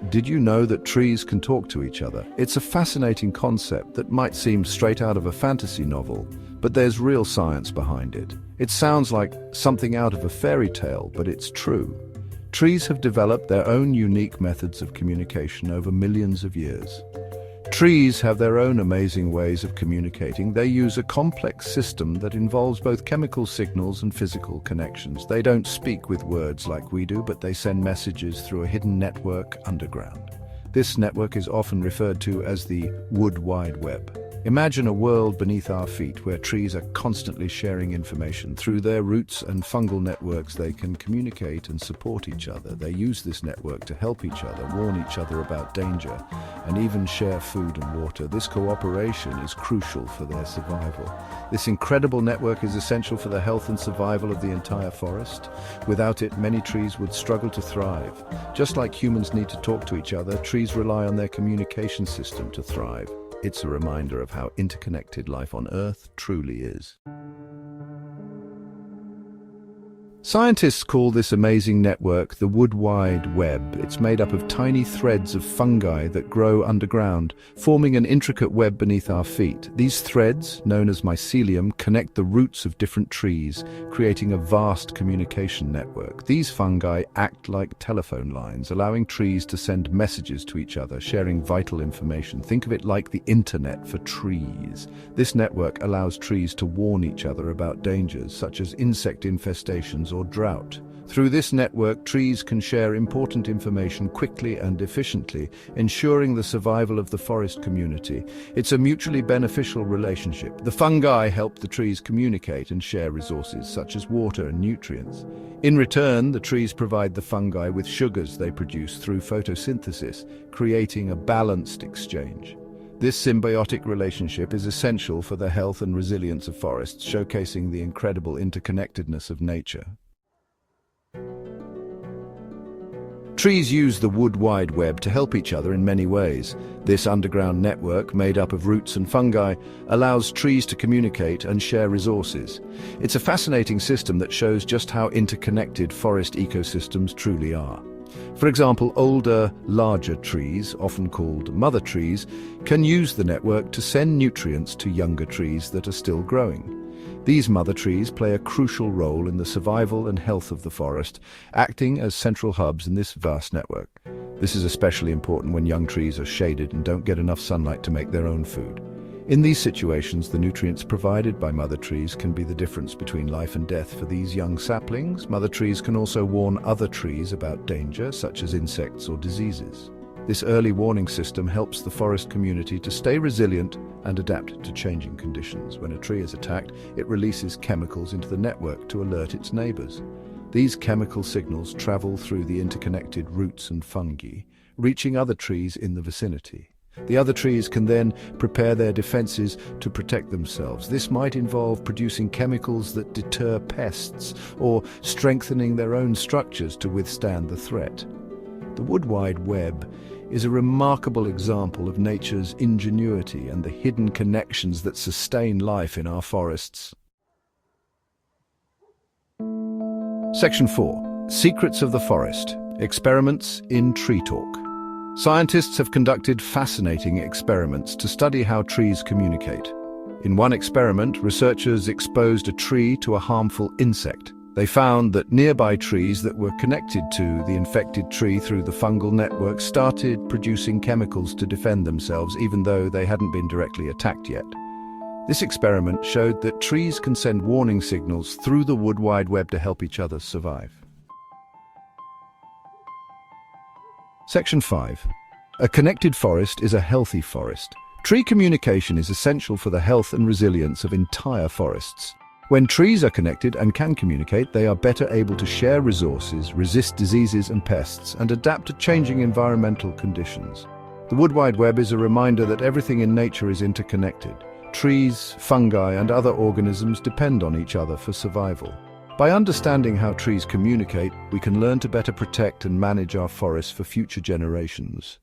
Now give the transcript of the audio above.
Did you know that trees can talk to each other? It's a fascinating concept that might seem straight out of a fantasy novel, but there's real science behind it. It sounds like something out of a fairy tale, but it's true. Trees have developed their own unique methods of communication over millions of years. Trees have their own amazing ways of communicating. They use a complex system that involves both chemical signals and physical connections. They don't speak with words like we do, but they send messages through a hidden network underground. This network is often referred to as the Wood Wide Web. Imagine a world beneath our feet where trees are constantly sharing information. Through their roots and fungal networks, they can communicate and support each other. They use this network to help each other, warn each other about danger, and even share food and water. This cooperation is crucial for their survival. This incredible network is essential for the health and survival of the entire forest. Without it, many trees would struggle to thrive. Just like humans need to talk to each other, trees rely on their communication system to thrive. It's a reminder of how interconnected life on Earth truly is. Scientists call this amazing network the Wood Wide Web. It's made up of tiny threads of fungi that grow underground, forming an intricate web beneath our feet. These threads, known as mycelium, connect the roots of different trees, creating a vast communication network. These fungi act like telephone lines, allowing trees to send messages to each other, sharing vital information. Think of it like the internet for trees. This network allows trees to warn each other about dangers, such as insect infestations or drought. Through this network, trees can share important information quickly and efficiently, ensuring the survival of the forest community. It's a mutually beneficial relationship. The fungi help the trees communicate and share resources such as water and nutrients. In return, the trees provide the fungi with sugars they produce through photosynthesis, creating a balanced exchange. This symbiotic relationship is essential for the health and resilience of forests, showcasing the incredible interconnectedness of nature. Trees use the Wood Wide Web to help each other in many ways. This underground network, made up of roots and fungi, allows trees to communicate and share resources. It's a fascinating system that shows just how interconnected forest ecosystems truly are. For example, older, larger trees, often called mother trees, can use the network to send nutrients to younger trees that are still growing. These mother trees play a crucial role in the survival and health of the forest, acting as central hubs in this vast network. This is especially important when young trees are shaded and don't get enough sunlight to make their own food. In these situations, the nutrients provided by mother trees can be the difference between life and death for these young saplings. Mother trees can also warn other trees about danger, such as insects or diseases. This early warning system helps the forest community to stay resilient and adapt to changing conditions. When a tree is attacked, it releases chemicals into the network to alert its neighbors. These chemical signals travel through the interconnected roots and fungi, reaching other trees in the vicinity. The other trees can then prepare their defenses to protect themselves. This might involve producing chemicals that deter pests or strengthening their own structures to withstand the threat. The Wood Wide Web is a remarkable example of nature's ingenuity and the hidden connections that sustain life in our forests. Section 4. Secrets of the Forest. Experiments in Tree Talk. Scientists have conducted fascinating experiments to study how trees communicate. In one experiment, researchers exposed a tree to a harmful insect. They found that nearby trees that were connected to the infected tree through the fungal network started producing chemicals to defend themselves, even though they hadn't been directly attacked yet. This experiment showed that trees can send warning signals through the Wood Wide Web to help each other survive. Section 5. A connected forest is a healthy forest. Tree communication is essential for the health and resilience of entire forests. When trees are connected and can communicate, they are better able to share resources, resist diseases and pests, and adapt to changing environmental conditions. The Wood Wide Web is a reminder that everything in nature is interconnected. Trees, fungi, and other organisms depend on each other for survival. By understanding how trees communicate, we can learn to better protect and manage our forests for future generations.